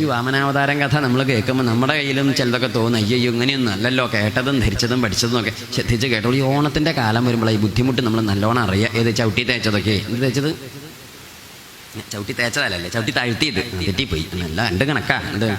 ഈ വാമനാവതാരം കഥ നമ്മൾ കേൾക്കുമ്പോൾ നമ്മുടെ കയ്യിലും ചിലതൊക്കെ തോന്നും, അയ്യോ ഇങ്ങനെയൊന്നും അല്ലല്ലോ, കേട്ടതും ധരിച്ചതും പഠിച്ചതും ഒക്കെ ശ്രദ്ധിച്ച് കേട്ടോളൂ. ഈ ഓണത്തിൻ്റെ കാലം വരുമ്പോൾ ഈ ബുദ്ധിമുട്ട് നമ്മൾ നല്ലോണം അറിയാം. ഏത് ചവിട്ടി തേച്ചതൊക്കെ, എന്ത് തേച്ചത്? ചവിട്ടി തേച്ചതല്ലേ, ചവിട്ടി താഴ്ത്തിയത്, തെറ്റിപ്പോയി. അല്ല എൻ്റെ കണക്കാ, എന്ത്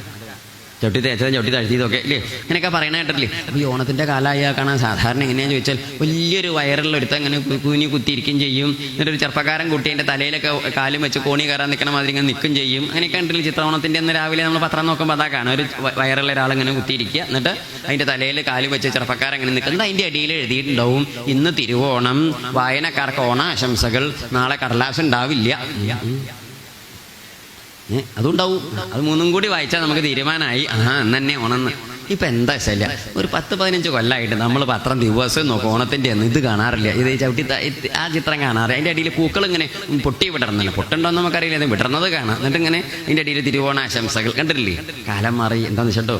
ചവിട്ടി തേച്ചതും ചവിട്ടി താഴ്ത്തിയതൊക്കെ ഇല്ലേ, ഇങ്ങനെയൊക്കെ പറയണ കേട്ടില്ലേ. അപ്പോൾ ഈ ഓണത്തിൻ്റെ കാലമായ കാണാൻ സാധാരണ എങ്ങനെയാണെന്ന് ചോദിച്ചാൽ വലിയൊരു വയറിലൊരുത്ത ഇങ്ങനെ കുഞ്ഞി കുത്തിയിരിക്കും ചെയ്യും. എന്നിട്ടൊരു ചെറുപ്പക്കാരൻ കുട്ടി എൻ്റെ തലയിലൊക്കെ കാലും വെച്ച് കോണി കയറാൻ നിൽക്കണ മാതിരി ഇങ്ങനെ നിൽക്കും ചെയ്യും. അങ്ങനെയൊക്കെ കണ്ടില്ല ചിത്ര ഓണത്തിൻ്റെ അന്ന് രാവിലെ നമ്മൾ പത്രം നോക്കുമ്പോൾ അതാ കാണാം, ഒരു വയറുള്ള ഒരാളിങ്ങനെ കുത്തിയിരിക്കുക, എന്നിട്ട് അതിൻ്റെ തലയിൽ കാല് വെച്ച് ചെറുപ്പക്കാരൻ അങ്ങനെ നിൽക്കുന്നത്. അതിൻ്റെ അടിയിൽ എഴുതിയിട്ടുണ്ടാവും ഇന്ന് തിരുവോണം, വായനക്കാർക്ക് ഓണ ആശംസകൾ, നാളെ കടലാസ് ഉണ്ടാവില്ല. അതുണ്ടാവും. അത് മൂന്നും കൂടി വായിച്ചാൽ നമുക്ക് തീരുമാനമായി അന്ന് തന്നെ ഓണമെന്ന്. ഇപ്പം എന്താ ശല്യ, ഒരു 10-15 കൊല്ലമായിട്ട് നമ്മൾ പത്രം ദിവസം നോക്കും ഓണത്തിൻ്റെ അന്ന് ഇത് കാണാറില്ല. ഇത് ചവിട്ടി ആ ചിത്രം കാണാറ്, അതിൻ്റെ അടിയിൽ പൂക്കൾ ഇങ്ങനെ പൊട്ടി വിടർന്നല്ലോ, പൊട്ടുണ്ടോന്ന് നമുക്കറിയില്ല, അത് വിടർന്നത് കാണാം. എന്നിട്ട് ഇങ്ങനെ അതിൻ്റെ അടിയിൽ തിരുവോണ ആശംസകൾ. കണ്ടിട്ടില്ലേ? കാലം മാറി. എന്താണെന്ന് വെച്ചിട്ടോ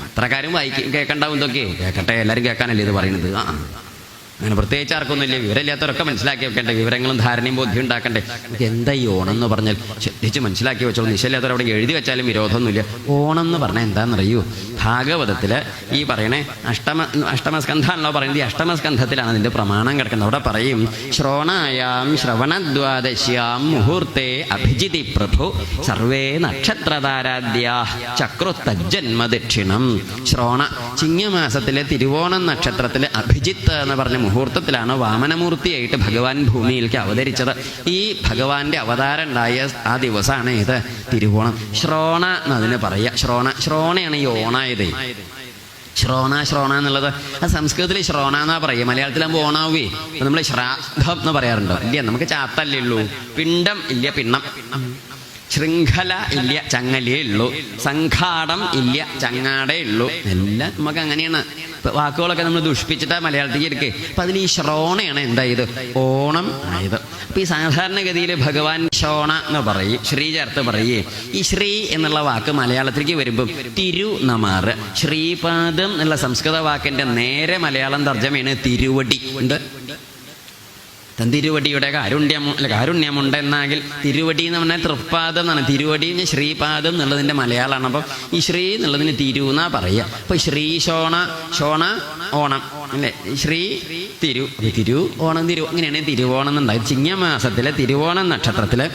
അത്രക്കാരും വായിക്കും കേൾക്കണ്ടാവും. ഇതൊക്കെ കേൾക്കട്ടെ, എല്ലാവരും കേൾക്കാനല്ലേ ഇത് പറയുന്നത്. അങ്ങനെ പ്രത്യേകിച്ച് ആർക്കൊന്നുമില്ല, വിവരമില്ലാത്തവരൊക്കെ മനസ്സിലാക്കി വെക്കണ്ടേ, വിവരങ്ങളും ധാരണയും ബോധ്യം ഉണ്ടാക്കണ്ടേ. നമുക്ക് എന്താ ഈ ഓണം എന്ന് പറഞ്ഞാൽ ശ്രദ്ധിച്ച് മനസ്സിലാക്കി വെച്ചോളൂ. നിശ്ചയില്ലാത്തവർ അവിടെ എഴുതി വെച്ചാലും വിരോധമൊന്നുമില്ല. ഓണം എന്ന് പറഞ്ഞാൽ എന്താണെന്നറിയൂ? ഭാഗവതത്തിൽ ഈ പറയണേ അഷ്ടമസ്കന്ധാണല്ലോ പറയുന്നത്. ഈ അഷ്ടമസ്കന്ധത്തിലാണ് അതിൻ്റെ പ്രമാണം കിടക്കുന്നത്. അവിടെ പറയും ശ്രോണായാം ശ്രവണദ്വാദശ്യാം മുഹൂർത്തേ അഭിജിതി പ്രഭു സർവേ നക്ഷത്രതാരാദ്യാ ചക്രുത്തജ്ജന്മദക്ഷിണം. ശ്രോണ ചിങ്ങമാസത്തിലെ തിരുവോണം നക്ഷത്രത്തിലെ അഭിജിത്ത് എന്ന് പറഞ്ഞ മുഹൂർത്തത്തിലാണ് വാമനമൂർത്തിയായിട്ട് ഭഗവാൻ ഭൂമിയിലേക്ക് അവതരിച്ചത്. ഈ ഭഗവാന്റെ അവതാരം ഉണ്ടായ ആ ദിവസമാണ് ഇത് തിരുവോണം. ശ്രോണ എന്നതിന് പറയുക. ശ്രോണയാണ് ഈ ഓണായത്. ശ്രോണ എന്നുള്ളത് അത് സംസ്കൃതത്തിൽ ശ്രോണ എന്നാ പറയുക. മലയാളത്തിലാകുമ്പോൾ ഓണാവേ. അപ്പം നമ്മൾ ശ്രാദ്ധം എന്ന് പറയാറുണ്ടോ? ഇല്ല, നമുക്ക് ചാത്തല്ലേ ഉള്ളൂ. പിണ്ടം ഇല്ല, പിണ്ണം. ശൃംഖല ഇല്ല, ചങ്ങലേ ഉള്ളൂ. സംഘാടം ഇല്ല, ചങ്ങാടേ ഉള്ളൂ. എല്ലാം നമുക്ക് അങ്ങനെയാണ്. വാക്കുകളൊക്കെ നമ്മൾ ദുഷ്പിച്ചിട്ടാ മലയാളത്തേക്ക് എടുക്കുക. അപ്പം അതിൽ ഈ ശ്രോണയാണ് എന്തായത്? ഓണം ആയത്. അപ്പം ഈ സാധാരണഗതിയിൽ ഭഗവാൻ ശ്രോണ എന്ന് പറയും, ശ്രീ ചേർത്ത് പറയേ. ഈ ശ്രീ എന്നുള്ള വാക്ക് മലയാളത്തിലേക്ക് വരുമ്പം തിരു നമാറ്. ശ്രീപാദം എന്നുള്ള സംസ്കൃത വാക്കിൻ്റെ നേരെ മലയാളം തർജ്ജമയാണ് തിരുവടി. ഉണ്ട് തിരുവടിയുടെ കാരുണ്യമുണ്ടെന്നെങ്കിൽ തിരുവടി എന്ന് പറഞ്ഞാൽ തൃപ്പാദം എന്നാണ്. തിരുവടി ശ്രീപാദം എന്നുള്ളതിൻ്റെ മലയാളമാണ്. അപ്പം ഈ ശ്രീ എന്നുള്ളതിന് തിരു എന്നാ പറയുക. അപ്പം ശ്രീ ശോണ ഓണം അല്ലേ, ശ്രീ തിരു ഓണം അങ്ങനെയാണ് തിരുവോണം എന്നുണ്ടായത്. ചിങ്ങമാസത്തിലെ തിരുവോണം നക്ഷത്രത്തില്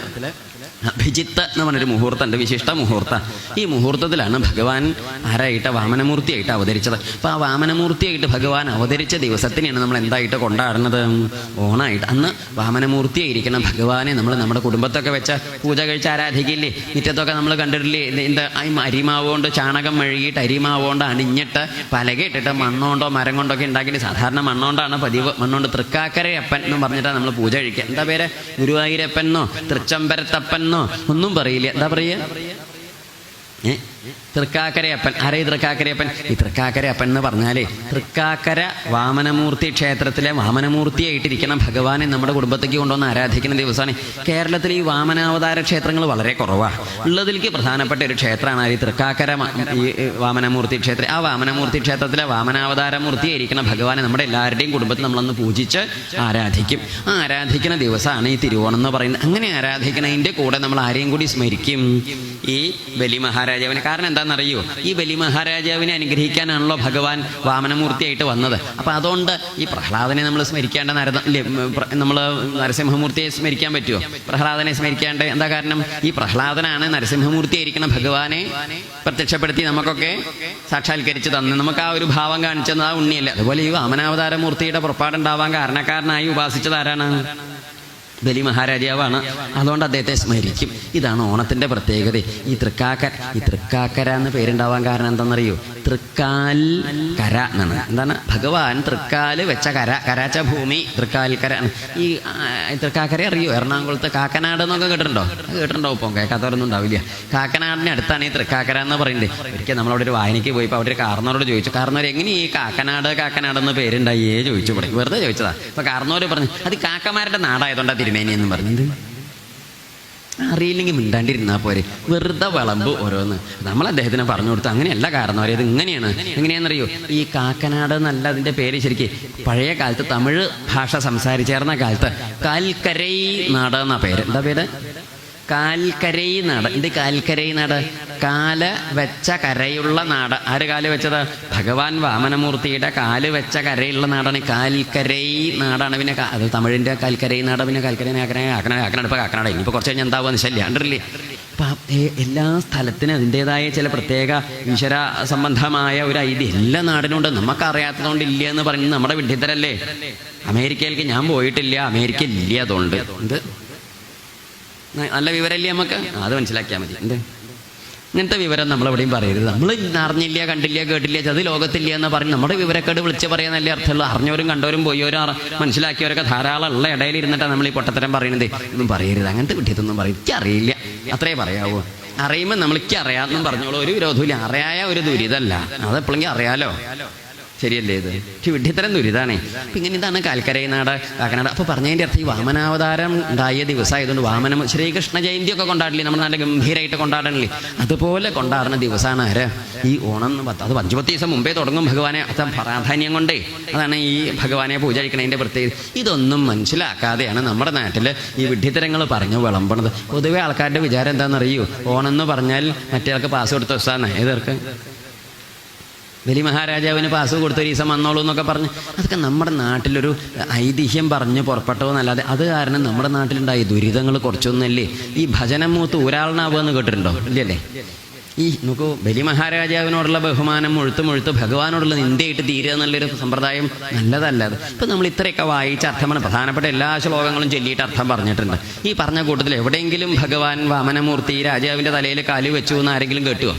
അഭിജിത്ത് എന്ന് പറഞ്ഞൊരു മുഹൂർത്തമുണ്ട്, വിശിഷ്ട മുഹൂർത്ത. ഈ മുഹൂർത്തത്തിലാണ് ഭഗവാൻ ആരായിട്ട് വാമനമൂർത്തിയായിട്ട് അവതരിച്ചത്. അപ്പോൾ ആ വാമനമൂർത്തിയായിട്ട് ഭഗവാൻ അവതരിച്ച ദിവസത്തിനെയാണ് നമ്മൾ എന്തായിട്ട് കൊണ്ടാടുന്നത്? ഓണായിട്ട്. അന്ന് വാമനമൂർത്തിയായിരിക്കണം ഭഗവാനെ നമ്മൾ നമ്മുടെ കുടുംബത്തൊക്കെ വെച്ച പൂജ കഴിച്ച് ആരാധിക്കില്ലേ? മുറ്റത്തൊക്കെ നമ്മൾ കണ്ടിട്ടില്ലേ? എന്താ അരിമാവുകൊണ്ട് ചാണകം മെഴുകിയിട്ട് അരിമാവുകൊണ്ട് അണിഞ്ഞിട്ട് പലകയിട്ടിട്ട് മണ്ണുകൊണ്ടോ മരം കൊണ്ടൊക്കെ ഉണ്ടാക്കിയിട്ട്, സാധാരണ മണ്ണുകൊണ്ടാണ് പതിവ്. മണ്ണുകൊണ്ട് തൃക്കാക്കരയപ്പൻ എന്ന് പറഞ്ഞിട്ടാണ് നമ്മൾ പൂജ കഴിക്കുക. എന്താ പേര്? ഗുരുവായൂരപ്പനോ തൃച്ചംബരത്തപ്പൻ ഒന്നും പറയില്ല. എന്താ പറയുക? തൃക്കാക്കരയപ്പൻ. ആരേ തൃക്കാക്കരയപ്പൻ? ഈ തൃക്കാക്കരയപ്പൻ എന്ന് പറഞ്ഞാലേ തൃക്കാക്കര വാമനമൂർത്തി ക്ഷേത്രത്തിലെ വാമനമൂർത്തിയായിട്ടിരിക്കണം ഭഗവാനെ നമ്മുടെ കുടുംബത്തേക്ക് കൊണ്ടുവന്ന് ആരാധിക്കുന്ന ദിവസമാണ്. കേരളത്തിൽ ഈ വാമനാവതാര ക്ഷേത്രങ്ങൾ വളരെ കുറവാണ്. ഉള്ളതിലേക്ക് പ്രധാനപ്പെട്ട ഒരു ക്ഷേത്രമാണ് ഈ തൃക്കാക്കര ഈ വാമനമൂർത്തി ക്ഷേത്രം. ആ വാമനമൂർത്തി ക്ഷേത്രത്തിലെ വാമനാവതാരമൂർത്തിയായിരിക്കണം ഭഗവാനെ നമ്മുടെ എല്ലാവരുടെയും കുടുംബത്തിൽ നമ്മളന്ന് പൂജിച്ച് ആരാധിക്കും. ആ ആരാധിക്കുന്ന ദിവസമാണ് ഈ തിരുവോണം എന്ന് പറയുന്നത്. അങ്ങനെ ആരാധിക്കുന്നതിൻ്റെ കൂടെ നമ്മൾ ആരെയും കൂടി സ്മരിക്കും? ഈ ബലി മഹാരാജാവിനെ. കാരണം എന്താണെന്നറിയോ? ഈ ബലി മഹാരാജാവിനെ അനുഗ്രഹിക്കാനാണല്ലോ ഭഗവാൻ വാമനമൂർത്തിയായിട്ട് വന്നത്. അപ്പം അതുകൊണ്ട് ഈ പ്രഹ്ലാദനെ നമ്മൾ സ്മരിക്കേണ്ട നമ്മൾ നരസിംഹമൂർത്തിയെ സ്മരിക്കാൻ പറ്റുമോ? പ്രഹ്ലാദനെ സ്മരിക്കാണ്ട് എന്താ കാരണം? ഈ പ്രഹ്ലാദനാണ് നരസിംഹമൂർത്തിയായിരിക്കണം ഭഗവാനെ പ്രത്യക്ഷപ്പെടുത്തി നമുക്കൊക്കെ സാക്ഷാത്കരിച്ച് തന്ന് നമുക്ക് ആ ഒരു ഭാവം കാണിച്ചത് ആ ഉണ്ണിയല്ല. അതുപോലെ ഈ വാമനാവതാരമൂർത്തിയുടെ പുറപ്പാടുണ്ടാവാൻ കാരണക്കാരനായി ഉപാസിച്ചത് ആരാണ്? ബലി മഹാരാജാവാണ്. അതുകൊണ്ട് അദ്ദേഹത്തെ സ്മരിക്കും. ഇതാണ് ഓണത്തിൻ്റെ പ്രത്യേകത. ഈ തൃക്കാക്കര എന്ന് പേരുണ്ടാവാൻ കാരണം എന്താണെന്നറിയോ? തൃക്കാൽ കര എന്നാണ്. എന്താണ്? ഭഗവാൻ തൃക്കാല് വെച്ച കര, കരാച്ച ഭൂമി, തൃക്കാൽക്കര. ഈ തൃക്കാക്കര അറിയോ? എറണാകുളത്ത് കാക്കനാട് എന്നൊക്കെ കേട്ടിട്ടുണ്ടോ? ഇപ്പം കേൾക്കാത്തവരൊന്നും ഉണ്ടാവില്ല. കാക്കനാടിൻ്റെ അടുത്താണ് ഈ തൃക്കാക്കര എന്ന് പറയുന്നത്. ഒരിക്കൽ നമ്മളവിടെ ഒരു വായനയ്ക്ക് പോയപ്പോൾ അവിടെ ഒരു കാർന്നോരോട് ചോദിച്ചു, കാർന്നോർ എങ്ങനെ ഈ കാക്കനാടെന്ന് പേരുണ്ടായേ ചോദിച്ചു. ഇവിടെ വെറുതെ ചോദിച്ചതാ. അപ്പോൾ കാർന്നോർ പറഞ്ഞു, അത് കാക്കമാരുടെ നാടായതുകൊണ്ടാണ് തിരുമേനി എന്ന് പറഞ്ഞത്. അറിയില്ലെങ്കിൽ മിണ്ടാണ്ടിരുന്നാൽ പോരെ, വെറുതെ വിളമ്പ് ഓരോന്ന്. നമ്മൾ അദ്ദേഹത്തിന് പറഞ്ഞു കൊടുത്തു, അങ്ങനെയല്ല കാരണം ഇത് ഇങ്ങനെയാണ്. എങ്ങനെയാണെന്നറിയോ? ഈ കാക്കനാട് എന്നല്ല അതിൻ്റെ പേര്. ശരിക്കും പഴയ കാലത്ത് തമിഴ് ഭാഷ സംസാരിച്ചേർന്ന കാലത്ത് കൽക്കരൈ നാട് എന്നാ പേര്. എന്താ പേര്? കാൽക്കരൈ നാട്. എന്ത് കാൽക്കരൈ നാട്? കാല വെച്ച കരയുള്ള നാട്. ആര് കാല് വെച്ചത്? ഭഗവാൻ വാമനമൂർത്തിയുടെ കാല് വെച്ച കരയുള്ള നാടാണ് കാൽക്കരൈ നാടാണ്. പിന്നെ അത് തമിഴിൻ്റെ കാൽക്കരൈ നാട്. പിന്നെ കാൽക്കരൈ കാക്കനാട്. ഇപ്പോൾ കാക്കനാട് ഇനിയിപ്പോൾ കുറച്ച് കഴിഞ്ഞാൽ എന്താവുമെന്ന് ശല്യാണ്ടല്ലേ. അപ്പം എല്ലാ സ്ഥലത്തിനും അതിൻ്റെതായ ചില പ്രത്യേക ഈശ്വര സംബന്ധമായ ഒരു ഐതിഹ്യം എല്ലാ നാടിനുണ്ട്. നമുക്കറിയാത്തതുകൊണ്ട് ഇല്ല എന്ന് പറഞ്ഞ് നമ്മുടെ വിഡ്ഢിത്തരല്ലേ. അമേരിക്കയിലേക്ക് ഞാൻ പോയിട്ടില്ല, അമേരിക്ക ഇല്ല, അതുകൊണ്ട് എന്ത് നല്ല വിവരമല്ലേ നമുക്ക്, അത് മനസ്സിലാക്കിയാൽ മതി. എന്ത് ഇങ്ങനത്തെ വിവരം നമ്മളെവിടെയും പറയരുത്. നമ്മൾ അറിഞ്ഞില്ല, കണ്ടില്ല, കേട്ടില്ല, അത് ലോകത്തില്ല എന്ന് പറഞ്ഞ് നമ്മുടെ വിവരക്കേട് വിളിച്ച് പറയാൻ നല്ല അർത്ഥമുള്ളൂ. അറിഞ്ഞവരും കണ്ടവരും പോയവരും മനസ്സിലാക്കിയവരൊക്കെ ധാരാളം ഉള്ള ഇടയിൽ ഇരുന്നിട്ടാണ് നമ്മൾ ഈ പൊട്ടത്തരം പറയുന്നത്. ഒന്നും പറയരുത്, അങ്ങനത്തെ വിട്ടിത്തൊന്നും പറയും. എനിക്കറിയില്ല അത്രേ പറയാവൂ. അറിയുമ്പോൾ നമ്മൾക്ക് അറിയാമെന്നും പറഞ്ഞോളൂ, ഒരു വിരോധമില്ല. അറിയായ ഒരു ദുരിതമല്ല, അതെപ്പോഴെങ്കിൽ അറിയാലോ. ശരിയല്ലേ? ഇത് വിഡ്ഢിത്തരം ദുരിതാണേ. അപ്പം ഇങ്ങനെ ഇതാണ് കാൽക്കരൈ നാട്, കാക്കനാട്. അപ്പോൾ പറഞ്ഞതിൻ്റെ അർത്ഥം ഈ വാമനാവതാരം ഉണ്ടായ ദിവസമായതുകൊണ്ട് വാമനം ശ്രീകൃഷ്ണ ജയന്തിയൊക്കെ കൊണ്ടാടില്ലേ, നമ്മൾ നല്ല ഗംഭീരമായിട്ട് കൊണ്ടാടണില്ലേ, അതുപോലെ കൊണ്ടാടുന്ന ദിവസമാണ് ആര്? ഈ ഓണം എന്ന് അത് 5-10 ദിവസം മുമ്പേ തുടങ്ങും ഭഗവാനെ. അത് പ്രാധാന്യം കൊണ്ടേ അതാണ് ഈ ഭഗവാനെ പൂജ കഴിക്കണതിൻ്റെ പ്രത്യേകത. ഇതൊന്നും മനസ്സിലാക്കാതെയാണ് നമ്മുടെ നാട്ടിൽ ഈ വിഡ്ഢിത്തരങ്ങൾ പറഞ്ഞു വിളമ്പണത്. പൊതുവെ ആൾക്കാരുടെ വിചാരം എന്താണെന്നറിയൂ? ഓണം എന്ന് പറഞ്ഞാൽ മറ്റേ ആൾക്ക് പാസ് കൊടുത്ത ദിവസമാണ്. ഏതർക്ക്? ബലി മഹാരാജാവിന് പാസ് കൊടുത്ത ഒരു ദിവസം വന്നോളൂ എന്നൊക്കെ പറഞ്ഞ് അതൊക്കെ നമ്മുടെ നാട്ടിലൊരു ഐതിഹ്യം പറഞ്ഞ് പുറപ്പെട്ടോ എന്നല്ലാതെ അത് കാരണം നമ്മുടെ നാട്ടിലുണ്ടായി ദുരിതങ്ങൾ കുറച്ചൊന്നല്ലേ. ഈ ഭജനം മൂത്ത് ഊരാളനാവുക എന്ന് കേട്ടിട്ടുണ്ടോ? ഇല്ലല്ലേ? ഈ നോക്കൂ, ബലി മഹാരാജാവിനോടുള്ള ബഹുമാനം മുഴുത്ത് ഭഗവാനോടുള്ള നിന്ദയായിട്ട് തീരുക എന്നുള്ളൊരു സമ്പ്രദായം നല്ലതല്ല. അത് ഇപ്പം നമ്മൾ ഇത്രയൊക്കെ വായിച്ച അർത്ഥമാണ്, പ്രധാനപ്പെട്ട എല്ലാ ശ്ലോകങ്ങളും ചൊല്ലിയിട്ട് അർത്ഥം പറഞ്ഞിട്ടുണ്ട്. ഈ പറഞ്ഞ കൂട്ടത്തിൽ എവിടെയെങ്കിലും ഭഗവാൻ വാമനമൂർത്തി രാജാവിൻ്റെ തലയിൽ കാല് വെച്ചു എന്ന് ആരെങ്കിലും കേട്ടുവോ?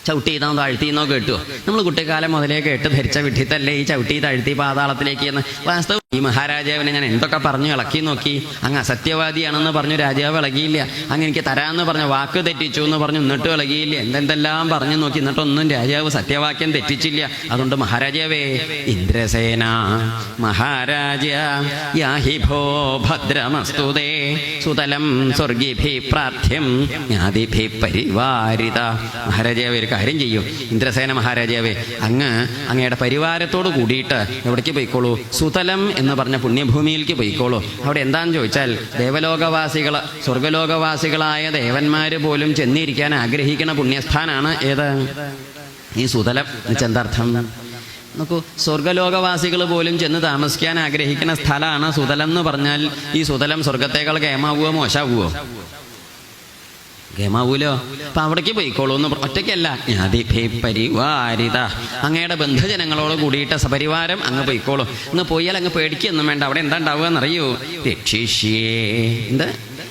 ചവിട്ടിന്നോ താഴ്ത്തിന്നോ കേട്ടുവോ? നമ്മൾ കുട്ടിക്കാലം മുതലേ കേട്ട് ധരിച്ച വിഡ്ഢിത്തല്ലേ ഈ ചവിട്ടി താഴ്ത്തി പാതാളത്തിലേക്ക് എന്ന്. വാസ്തവം ഈ മഹാരാജാവിനെ ഞാൻ എന്തൊക്കെ പറഞ്ഞു ഇളക്കി നോക്കി. അങ്ങ് അസത്യവാദിയാണെന്ന് പറഞ്ഞു, രാജാവ് ഇളകിയില്ല. അങ്ങ് എനിക്ക് തരാമെന്ന് പറഞ്ഞു, വാക്ക് തെറ്റിച്ചു എന്ന് പറഞ്ഞു, എന്നിട്ടും ഇളകിയില്ല. എന്തെല്ലാം പറഞ്ഞു നോക്കി, എന്നിട്ടൊന്നും രാജാവ് സത്യവാക്യം തെറ്റിച്ചില്ല. അതുകൊണ്ട് മഹാരാജാവേ, ഇന്ദ്രസേന മഹാരാജ യാഹി ഭോ ഭദ്രമസ്തുതേ സുതലം സ്വർഗിഭി പ്രാർത്ഥ്യം ജ്ഞാതിഭി പരിവാരിത. മഹാരാജാവേ, ഒരു കാര്യം ചെയ്യൂ. ഇന്ദ്രസേന മഹാരാജാവേ, അങ്ങയുടെ പരിവാരത്തോട് കൂടിയിട്ട് എവിടേക്ക് പോയിക്കോളൂ? സുതലം എന്ന് പറഞ്ഞ പുണ്യഭൂമിയിലേക്ക് പോയിക്കോളൂ. അവിടെ എന്താണെന്ന് ചോദിച്ചാൽ ദേവലോകവാസികൾ, സ്വർഗലോകവാസികളായ ദേവന്മാർ പോലും ചെന്നിരിക്കാൻ ആഗ്രഹിക്കുന്ന പുണ്യസ്ഥാനാണ് ഏത്? ഈ സുതലം. എന്നെന്താർത്ഥം നോക്കൂ, സ്വർഗലോകവാസികൾ പോലും ചെന്ന് താമസിക്കാൻ ആഗ്രഹിക്കുന്ന സ്ഥലമാണ് സുതലം എന്ന് പറഞ്ഞാൽ. ഈ സുതലം സ്വർഗത്തേക്കാൾ കേമാവുകയോ മോശമാവുകയോ? കേമാവൂലോ. അപ്പം അവിടേക്ക് പോയിക്കോളൂ എന്ന്. ഒറ്റയ്ക്കല്ല, പരിവാരിത, അങ്ങയുടെ ബന്ധുജനങ്ങളോട് കൂടിയിട്ട് സപരിവാരം അങ്ങ് പോയിക്കോളൂ. അങ്ങ് പോയാൽ അങ്ങ് പേടിക്കൊന്നും വേണ്ട. അവിടെ എന്താ ഉണ്ടാവുക എന്നറിയൂ? രക്ഷിഷ്യേ. എന്ത്?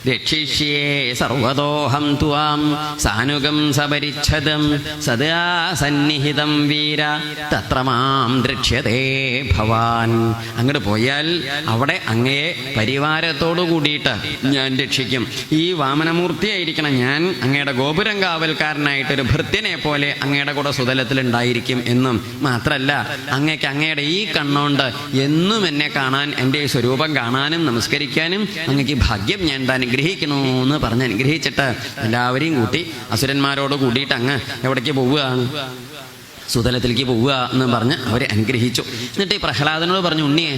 രക്ഷിഷ്യേ സർവതോഹം ത്വാം സാനുഗം സപരിച്ഛദം സദാ സന്നിഹിതം വീര തത്ര മാം ദ്രക്ഷ്യതേ ഭവാൻ. അങ്ങോട്ട് പോയാൽ അവിടെ അങ്ങയെ പരിവാരത്തോടു കൂടിയിട്ട് ഞാൻ രക്ഷിക്കും. ഈ വാമനമൂർത്തിയായിരിക്കണം ഞാൻ, അങ്ങയുടെ ഗോപുരം കാവൽക്കാരനായിട്ടൊരു ഭൃത്യനെ പോലെ അങ്ങയുടെ കൂടെ സുതലത്തിലുണ്ടായിരിക്കും എന്നും മാത്രമല്ല, അങ്ങയ്ക്ക് അങ്ങയുടെ ഈ കണ്ണുകൊണ്ട് എന്നും എന്നെ കാണാൻ, എൻ്റെ സ്വരൂപം കാണാനും നമസ്കരിക്കാനും അങ്ങയ്ക്ക് ഭാഗ്യം ഞാൻ അനുഗ്രഹിക്കണോ എന്ന് പറഞ്ഞ് അനുഗ്രഹിച്ചിട്ട് എല്ലാവരെയും കൂട്ടി അസുരന്മാരോട് കൂടിയിട്ട് അങ്ങ് എവിടേക്ക് പോവുകയാണ്? സുതലത്തിലേക്ക് പോവുക എന്ന് പറഞ്ഞ് അവരെ അനുഗ്രഹിച്ചു. എന്നിട്ട് ഈ പ്രഹ്ലാദനോട് പറഞ്ഞു, ഉണ്ണിയെ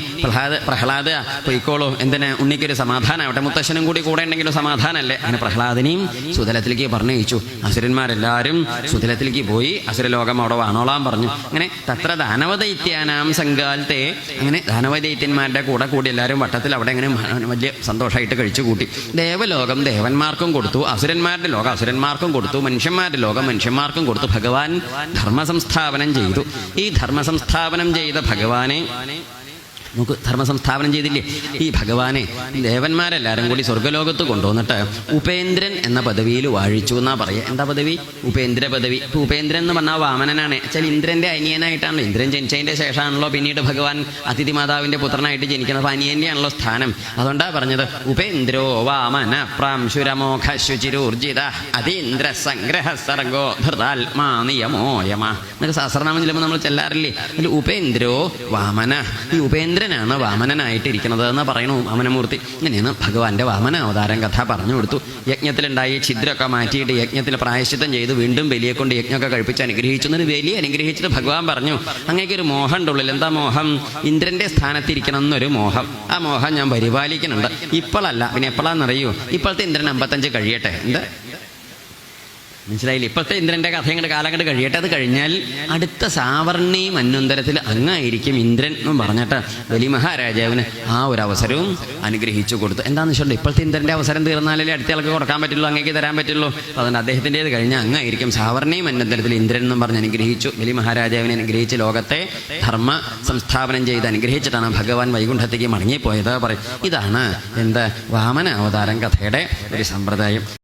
പ്രഹ്ലാദ പോയിക്കോളൂ. എന്തിനാ? ഉണ്ണിക്കൊരു സമാധാനമാവട്ടെ, മുത്തശ്ശനും കൂടി കൂടെ ഉണ്ടെങ്കിലും സമാധാനമല്ലേ. അങ്ങനെ പ്രഹ്ലാദനെയും സുതലത്തിലേക്ക് പറഞ്ഞയച്ചു. അസുരന്മാരെല്ലാവരും സുതലത്തിലേക്ക് പോയി. അസുരലോകം അവിടെ വാണോളാൻ പറഞ്ഞു. അങ്ങനെ തത്ര ദാനവദൈത്യാനാം സംഘാലത്തെ, അങ്ങനെ ദാനവദൈത്യന്മാരുടെ കൂടി എല്ലാവരും വട്ടത്തിൽ അവിടെ അങ്ങനെ വലിയ സന്തോഷമായിട്ട് കഴിച്ചു കൂട്ടി. ദേവലോകം ദേവന്മാർക്കും കൊടുത്തു, അസുരന്മാരുടെ ലോകം അസുരന്മാർക്കും കൊടുത്തു, മനുഷ്യന്മാരുടെ ലോകം മനുഷ്യന്മാർക്കും കൊടുത്തു. ഭഗവാൻ ധർമ്മസംസ്ഥാപനം ചെയ്തു. ഈ ധർമ്മസംസ്ഥാപനം ചെയ്ത ഭഗവാനെ നമുക്ക് ധർമ്മസംസ്ഥാപനം ചെയ്തില്ലേ? ഈ ഭഗവാനെ ദേവന്മാരെല്ലാവരും കൂടി സ്വർഗ്ഗലോകത്ത് കൊണ്ടുവന്നിട്ട് ഉപേന്ദ്രൻ എന്ന പദവിയിൽ വാഴിച്ചു എന്നാ പറയുക. എന്താ പദവി? ഉപേന്ദ്ര പദവി. ഇപ്പം ഉപേന്ദ്രൻ എന്ന് പറഞ്ഞാൽ വാമനനാണ്. വെച്ചാൽ ഇന്ദ്രൻ്റെ അനിയനായിട്ടാണല്ലോ. ഇന്ദ്രൻ ജനിച്ചതിൻ്റെ ശേഷമാണല്ലോ പിന്നീട് ഭഗവാൻ അതിഥി മാതാവിൻ്റെ പുത്രനായിട്ട് ജനിക്കുന്നത്. അപ്പം അനിയൻ്റെ ആണല്ലോ സ്ഥാനം. അതുകൊണ്ടാണ് പറഞ്ഞത് ഉപേന്ദ്രോ വാമന പ്രാംശുരമോഘ ശുചിരൂർജിത അതീന്ദ്ര സംഗ്രഹ സർഗോ ധൃതാത്മാ നിയമോ യമ എന്നൊക്കെ സഹസ്രനാമം ചെല്ലുമ്പോൾ നമ്മൾ ചെല്ലാറില്ലേ? അതിൽ ഉപേന്ദ്രോ വാമന. ഈ ഉപേന്ദ്രൻ ഇന്ദ്രനാണ് വാമനനായിട്ടിരിക്കുന്നത് എന്ന് പറയണു വാമനമൂർത്തി. ഇങ്ങനെയാണ് ഭഗവാന്റെ വാമന അവതാരം കഥ പറഞ്ഞു കൊടുത്തു. യജ്ഞത്തിലുണ്ടായി ഛിദ്രമൊക്കെ മാറ്റിയിട്ട് യജ്ഞത്തിൽ പ്രായശ്ചിത്തം ചെയ്ത് വീണ്ടും ബലിയെ കൊണ്ട് യജ്ഞമൊക്കെ കഴിപ്പിച്ച് അനുഗ്രഹിച്ചു. എന്നൊരു ബലി അനുഗ്രഹിച്ചിട്ട് ഭഗവാൻ പറഞ്ഞു, അങ്ങേക്കൊരു മോഹം ഉണ്ട് ഉള്ളിൽ. എന്താ മോഹം? ഇന്ദ്രന്റെ സ്ഥാനത്തിരിക്കണം എന്നൊരു മോഹം. ആ മോഹം ഞാൻ പരിപാലിക്കുന്നുണ്ട്. ഇപ്പോഴല്ല, പിന്നെ എപ്പോഴാണെന്നറിയൂ? ഇപ്പോഴത്തെ ഇന്ദ്രൻ 55 കഴിയട്ടെ. എന്താ മനസ്സിലായില്ല? ഇപ്പോഴത്തെ ഇന്ദ്രന്റെ കഥ ഇങ്ങോട്ട് കാലം കണ്ട് കഴിയട്ടെ. അത് കഴിഞ്ഞാൽ അടുത്ത സാവർണി മന്വന്തരത്തിൽ അങ്ങായിരിക്കും ഇന്ദ്രൻ എന്നും പറഞ്ഞിട്ട് ബലി മഹാരാജാവിന് ആ ഒരു അവസരവും അനുഗ്രഹിച്ചു കൊടുത്തു. എന്താണെന്ന് വെച്ചിട്ടുണ്ട്, ഇപ്പോഴത്തെ ഇന്ദ്രന്റെ അവസരം തീർന്നാലേ അടുത്ത ആൾക്ക് കൊടുക്കാൻ പറ്റുള്ളൂ, അങ്ങേക്ക് തരാൻ പറ്റുള്ളൂ. അതുകൊണ്ട് അദ്ദേഹത്തിൻ്റെത് കഴിഞ്ഞാൽ അങ്ങായിരിക്കും സാവർണി മന്വന്തരത്തിൽ ഇന്ദ്രൻ എന്നും പറഞ്ഞ് അനുഗ്രഹിച്ചു. ബലി മഹാരാജാവിനെ അനുഗ്രഹിച്ച് ലോകത്തെ ധർമ്മ സംസ്ഥാപനം ചെയ്ത് അനുഗ്രഹിച്ചിട്ടാണ് ഭഗവാൻ വൈകുണ്ഠത്തേക്ക് മടങ്ങിപ്പോയത് പറയും. ഇതാണ് എന്താ വാമന അവതാരം കഥയുടെ ഒരു സമ്പ്രദായം.